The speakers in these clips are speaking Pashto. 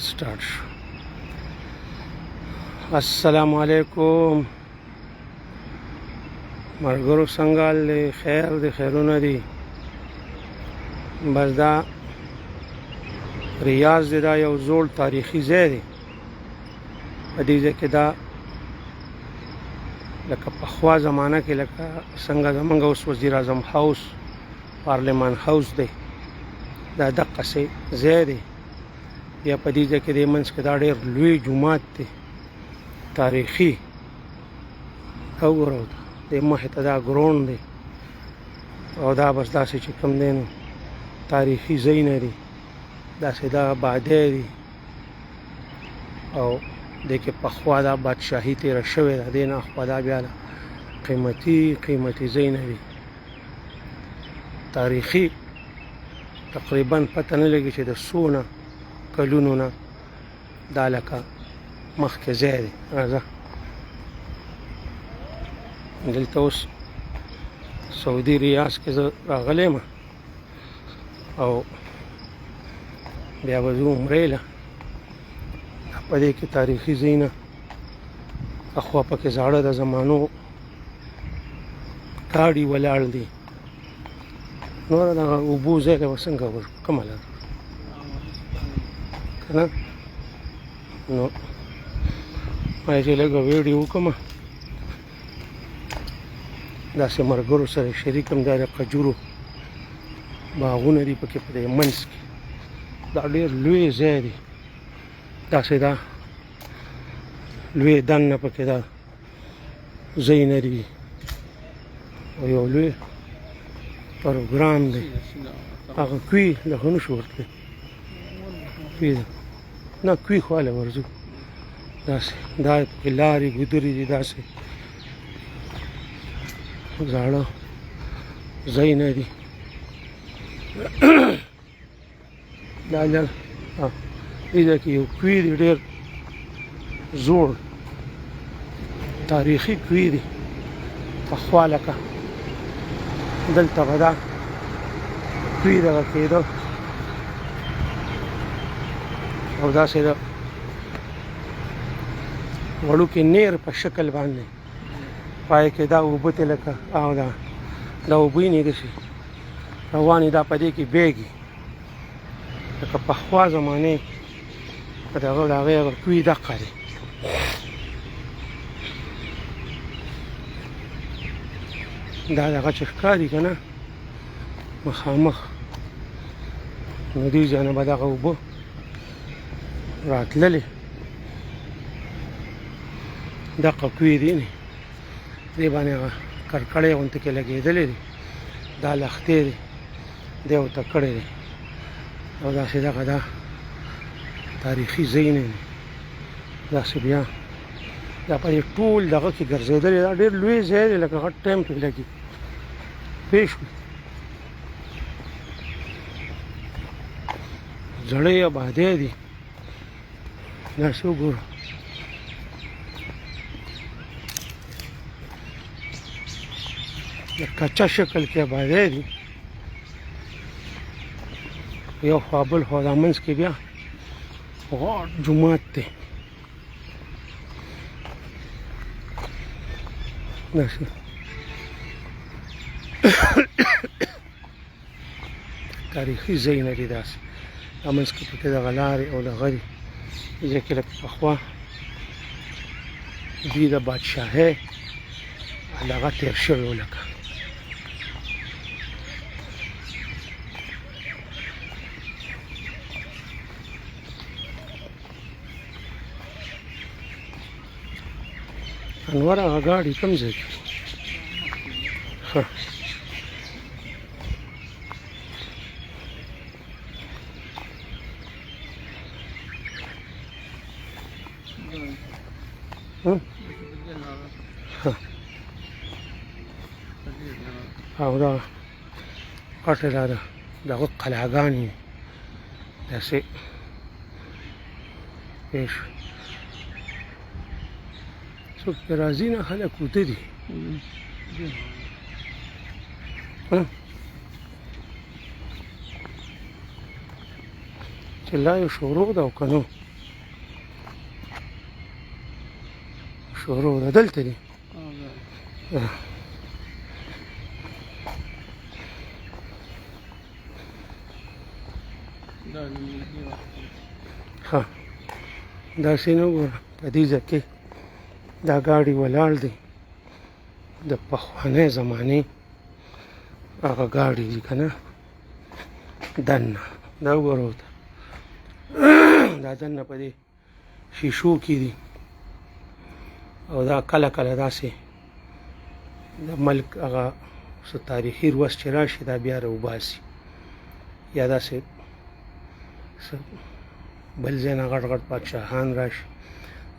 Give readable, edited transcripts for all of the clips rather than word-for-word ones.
स्टार्ट شو. السلام علیکم مرګرو څنګه حال دی؟ خیر دی، خیرونه دي. بس دا ریاض دی، دا یو زوړ تاریخي ځای دی. په دې ځای کې دا لکه پخوا زمانه کې لکه څنګه زمونږ اوس وزیر اعظم هاوس، پارلمان هاوس دی، دا دقسې ځای دی. یا په دې ځای کې د منځ کې دا ډېر لوی جومات دی تاریخي. وګورئ د مخې ته دا ګراوند دی او دا بس داسې چې کوم دی نو تاریخي ځایونه دي، داسې دا آبادۍ دي او دې کې پخوا دا بادشاهي تېره شوې ده. دې نه خوا دا بیا قیمتي ځایونه دي تاریخي. تقریبا پته نه لګي چې د څونه کلونو نه دا لکه مخکې ځای دی. راځه دلته اوس سعودي ریاض کې زه راغلی یم او بیا به ځو عمرې له. په دې کې تاریخي ځایونه اخوا پکې زاړه د زمانو ګاډي ولاړ دي. نور دغه اوبو ځای ته به څنګه ورشو؟ کومه لار که نه نو ما چې لږه ویډیو وکړم داسې ملګرو سره شریک کړم. دا د کجورو باغونه دي پکې په دې منځ کې. دا ډېر لوی ځای دی، داسې دا لوی دننه پکې دا ځایونه دي او یو لوی پروګرام دی. هغه کوي دغه نه شو ورتلی، کوي نه کوي خواله ورځو. داسې دا پکې لارې ګودرې دي، داسې زاړه ځایونه دي. دا لږ دې کې یو کوي دی ډېر زوړ تاریخي کوي دی. پخوا لکه دلته به دا کوي دغه کېده او داسې د وړوکې نیر په شکل باندې پای کې دا اوبه ته لکه او دا اوبه نه دي روانې دا په دې کې بیږي لکه پخوا زمانې په دغه د هغې کوي دقه دی. دا دغه چې ښکاري که نه مخامخ نو دې ځای نه به دغه اوبه راتللې. دقه کوي دي نه دې باندې هغه کرکړې غوندې کې لګېدلې دي. دا لښتې دي دې ورته کړی دی او داسې دغه دا تاریخي ځایونه دي. داسې بیا دا په دې ټول دغه کې ګرځېدلې. دا ډېر لوی ځای دی لکه غټ ټایم پرې لګي پوه شوې. زړې آبادۍ دي. داسې وګوره د کچه شکل کې آبادۍ دي. یو خوا بل خوا دا منځ کې بیا غټ جومات دی. داسې تاریخي ځایونه دي. داسې دا منځ کې پکې دغه لارې او دغه دي. دې ځای کې لکه پخوا دوی د بادشاهۍ هغه تېر شوی و لکه انور هغه ګاډي کوم ځای کې ښه او دا غټې دا دغه قلعهګانې داسې پوه شوې. څوک پرې راځي نه، خلک وده دي. چې لا یې شروع ده او که نه شروع ده دلته دي ها داسې نه وګوره په دې ځای کې دا ګاډي ولاړ دی د پخوانۍ زمانې هغه ګاډي دي که نه دننه دا وګوره ورته دا دننه په دې شیشو کې دي او دا کله کله داسې د ملک هغه څه تاریخي روز چې راشي دا بیا راوباسي یا داسې بل ځای نه غټ غټ پادشاهان راشي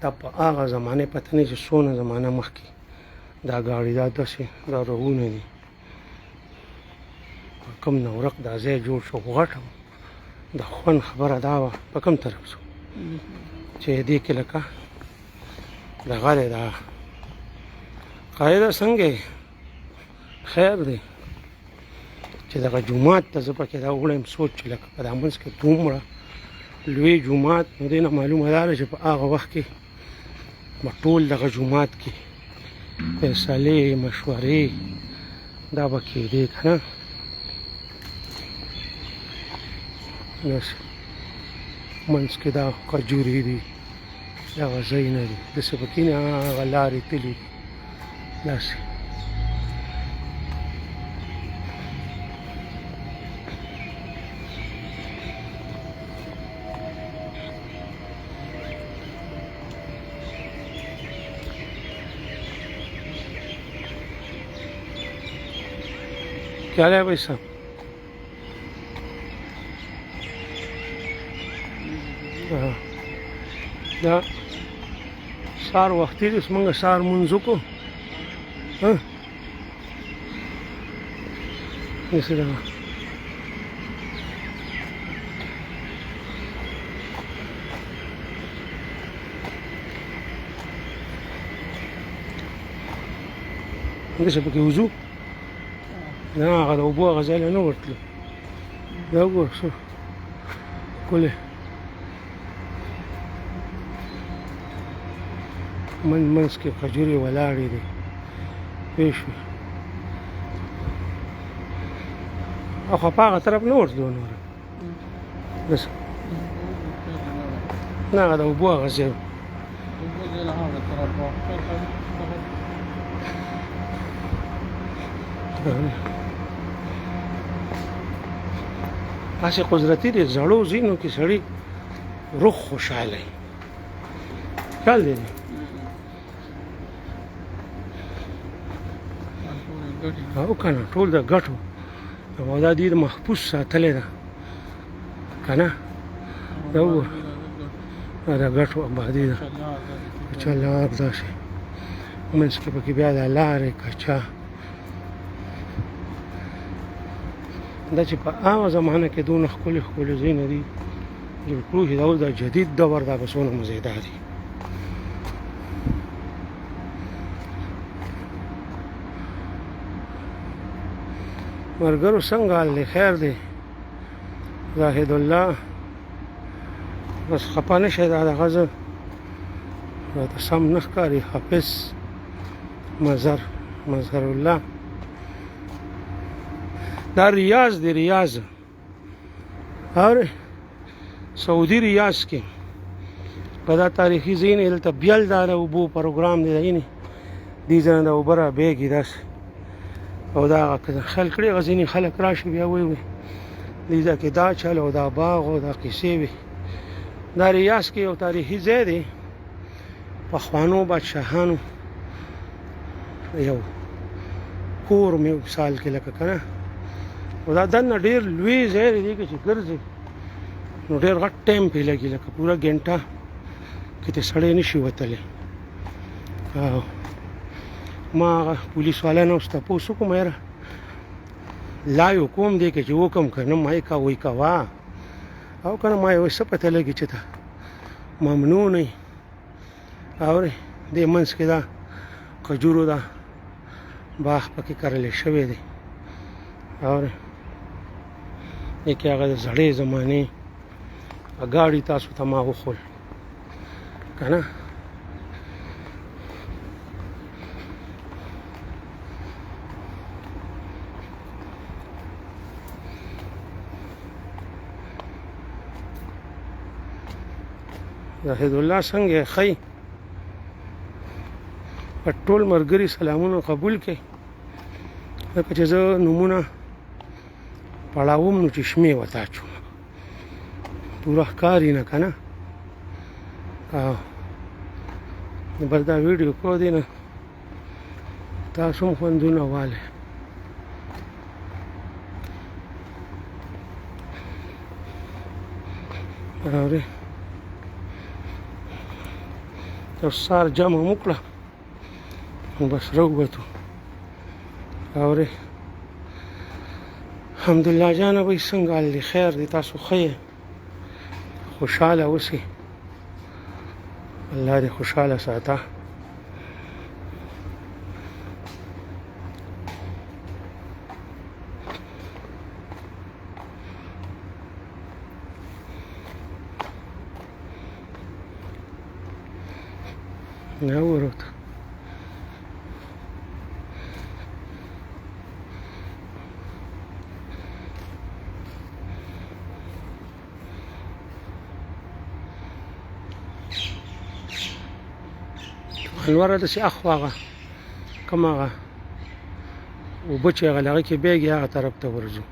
دا په هغه زمانې پته نه چې څونه زمانه مخکې دا ګاډي دا داسې دا رغونه دي په کوم نورق دا ځای جوړ شو غټ د خوند خبره دا وه په کوم طرف شو چې دې کې لکه دغه دی دا قاعده څنګه خیر دی چې دغه جومات ته زه پکې دا وړم سوچ چې لکه په دا منځ کې دومره لوی جومات نو دې نه معلومه دا ده چې په هغه وخت کې به ټول دغه جومات کې فیصلې مشورې دا به کېدې که نه داسې منځ کې دا کجورې دي دغه ځایونه دي داسې پکې نه هغه لارې تللي دي داسې क्या है भाई साहब دا سار وختي دې څنګه سار منځو کو ها نسره دې په کې وضو نه هغه د اوبو هغه ځای نه ورتلو دا وګوره څو ښکلی منځ کې کجورې ولاړې دي پوه شوې اخوا په هغه طرف نه ورتلو نوره داسې نه هغه د اوبو هغه ځای هسې قدرتي دی زړو ځینو کې سړي روح خوشحاله وي خیال دی او که نه ټول د ګټو او دا دې محفوظ ساتلې ده که نه دا وګوره دا د ګټو ابادي ده کچا لار داسې منځ کې پکې بیا دا لارې کچا دا چې په هغه زمانه کې دونه ښکلي ښکلي ځایونه دي جوړ کړو چې دا اوس د جدید دور دا به څونه مزېدار دي ملګرو څنګه حال دی خیر دی زاهد الله بس خفه نه شئ دا دغه زه راته سم نه ښکاري حافظ مظهر الله دا ریاض دی ریاض اور سعودي ریاض کې په دا تاریخي ځای نه دلته بیل دا د اوبو پروګرام دی دغې نه دې ځای نه د اوبه رابېږي داسې او دا خیال کړي هغه ځینې خلک راشي بیا وایي دې ځای کې دا چل او دا باغ او دا کیسې وي دا ریاض کې یو تاریخي ځای دی پخوانو بادشاهانو یو کور مې مثال کې لکه که نه او دا دننه ډېر لوی ځای دی دې کې چې ګرځې نو ډېر غټ ټایم پرې لګي لکه پوره ګنټه کې ته سړی نه شي وتلی او ما هغه پولیس والا نه اوس تپوس وکړم یاره لا یو کوم دی که چې وکړم که نه ما یې کا وایي کوه او که نه ما یې وایي څه پته لګي چې ته ممنوع نه یې اورې دې منځ کې دا کجورو دا باغ پکې کرلی شوی دی اورې دې کې هغه د زړې زمانې ګاډي تاسو ته ما وښول که نه زاهد الله څنګه ښی په ټول ملګري سلامونه قبول کړئ ځکه چې زه نومونه پړاوم نو چې شمې ورته اچوم پوره ښکاري نه که نه بس دا ویډیو کو دی نه تاسو هم خوندونه والی اورې یو سار جمع مو کړه بس راووتو اورې الحمدلله جانه بھائی څنګه حال دی خیر دی تاسو ښه یې خوشحاله اوسئ الله دې خوشحاله ساته نه وروته انوره داسې اخوا هغه کوم هغه اوبه چې هغه هغه کې بیږي هغه طرف ته ورځو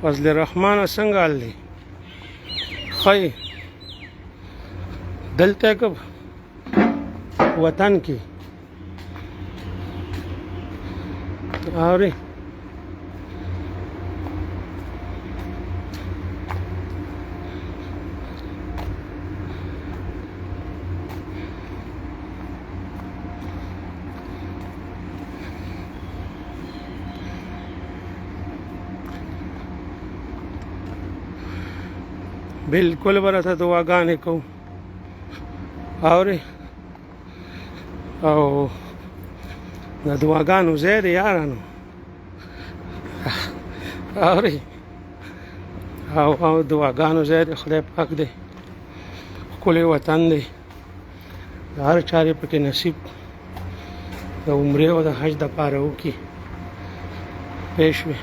فضل الرحمن څنګه حال دی ښه دلته که وطن کې اورې بالکل برته دعاګانې کوو اورې او د دعاګانو ځای دی یارانو اورې او دعاګانو ځای دی خدای پاک دی ښکلی وطن دی د هر چارې پکې نصیب د عمرې او د حج دپاره وکړي پوه شوې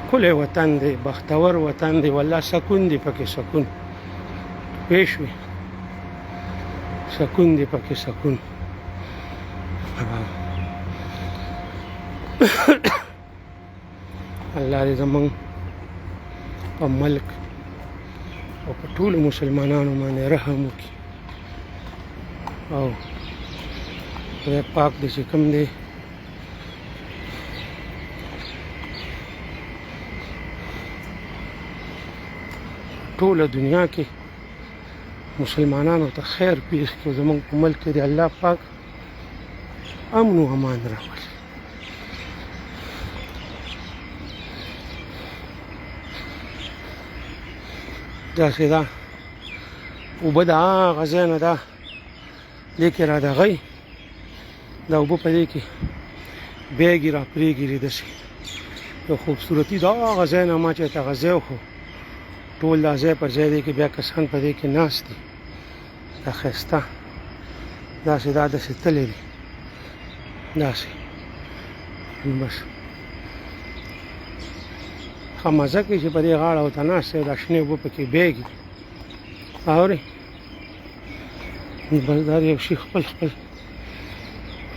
ښکلی وطن دی بختور وطن دی والله سکون دی پکې سکون پوه شوې سکون دی پکې سکون الله دې زموږ په ملک او په ټولو مسلمانانو باندې رحم وکړي او خدای پاک دې چې کوم دی ټوله دنیا کې مسلمانانو ته خیر پیښ کړي زموږ په ملک کې د الله پاک امن و امان راولي داسې ده اوبه د هغه ځای نه ده لیکې را دغی دا اوبه په دې کې بیږي را پرېږي داسې یو خوبصورتي د هغه ځای نه ما چې هغه ځای خو ټول دا ځای پر ځای دی کې بیا کسان په دې کې ناست دي دا ښایسته داسې دا داسې تللی دي داسې بس ښه مزه کوي چې په دې غاړه ورته ناست دی دا شنې اوبه پکې بیږي اورې بس دا یو شي خپل خپل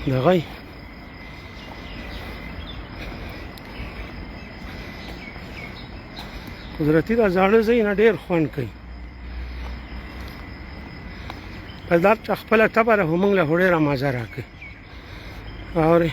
دغی قدرتي دا زاړه ځای نه ډېر خوند کوي بس دا چا خپله طبع ده خو موږ له خو ډېره مزه راکوي اورې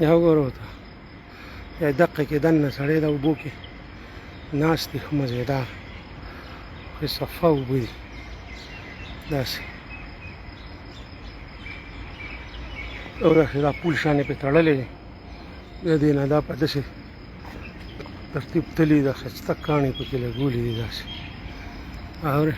یا وګوره ورته یا دقه کې دننه سړی د اوبو کې ناست دی ښه مزېدار ښې صفا اوبه دي داسې او داسې دا پول شانې پې تړلی دی د دې نه دا په داسې ترتیب تلي دا ښایسته کاڼي پکې لګولي دي داسې اورې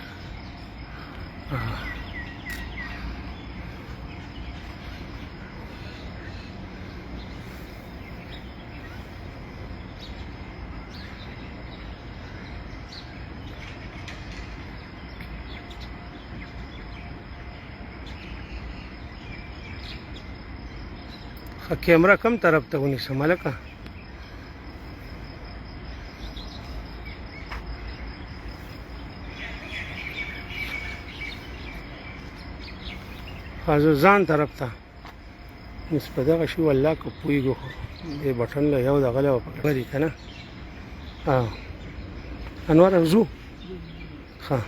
کیمرا کم طرف ته ونیسم هلکه زه ځان طرف ته نس په دغه شي والله که پوهېږو خو دې بټن له یو دغه له پکې بري که نه انوره ځو ښه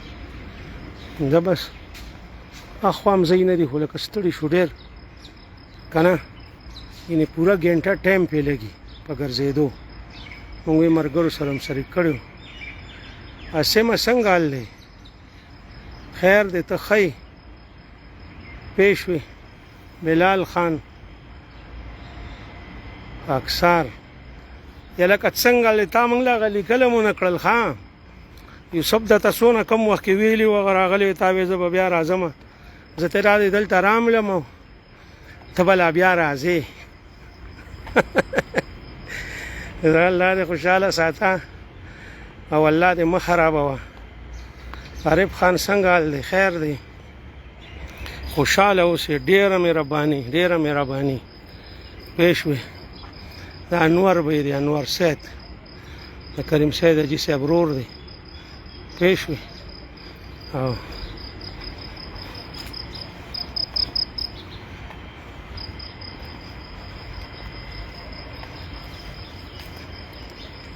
زه بس اخوا هم ځای نه دي خو لکه ستړي شو ډېر که نه یعنې پوره ګنټه ټایم پې لګي په ګرځېدو موږ یې ملګرو سره هم شریک کړی و سیمه څنګه حال دی خیر دی ته ښه یې پېښ وې بلال خان خاکسار یا لکه څنګه حال دی تا موږ له هغه لیکل هم ونه کړل ښه یوسف درته څونه کم وخت کې ویلي و هغه راغلی تا وې زه به بیا راځم زه ترې راځې دلته راملم او ته به لا بیا راځې الله دې خوشحاله ساته او الله دې مه خرابوه عارف خان څنګه حال دی خیر دی خوشحاله اوسې ډېره مهرباني پېښ وې د انور به دی انور سید د کریم سید حاجي صاحب ورور دی پېښ وې او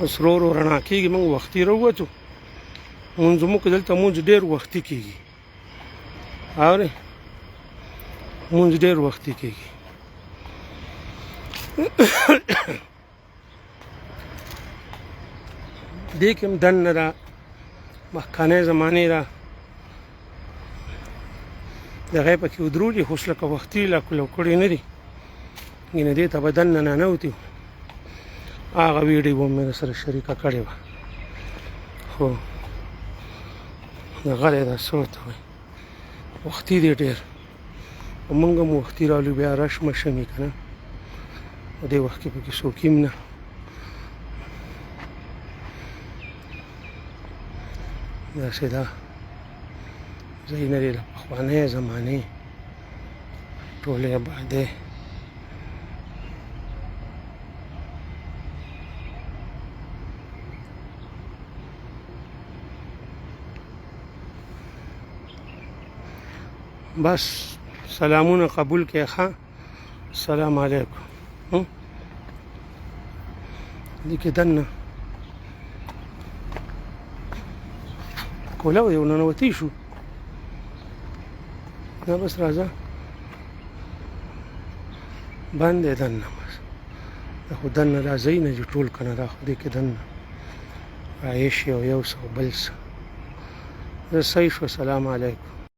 اوس ورو ورو رڼا کېږي موږ وختي راووتو مونځ مو که دلته مونځ ډېر وختي کېږي اورې مونځ ډېر وختي کېږي دې کې هم دننه را مخکانۍ زمانې را دغه یې پکې ودرولي خو اوس لکه وختي لا کلو کړي نه دي یعنې دې ته به دننه ننوتي هغه ویډیو مې سره شریکه کړې وه خو دغه دی دا څه ورته وایي وختي دی ډېر او موږ هم وختي رالو بیا رش مشم یې که نه په دې وخت کې پکې څوک هم نه داسې دا ځایونه دي د پخوانۍ زمانې ټولې آبادۍ بس سلامونه قبول کړئ ښه السلام علیکم دې کې دننه کولاو یو ننوتی شو دا بس راځه بند دی دننه بس دا خو دننه دا ځای نه چې ټول که نه دا خو دې کې دننه رایش یو څه او بل څه زه صحیح شو السلام علیکم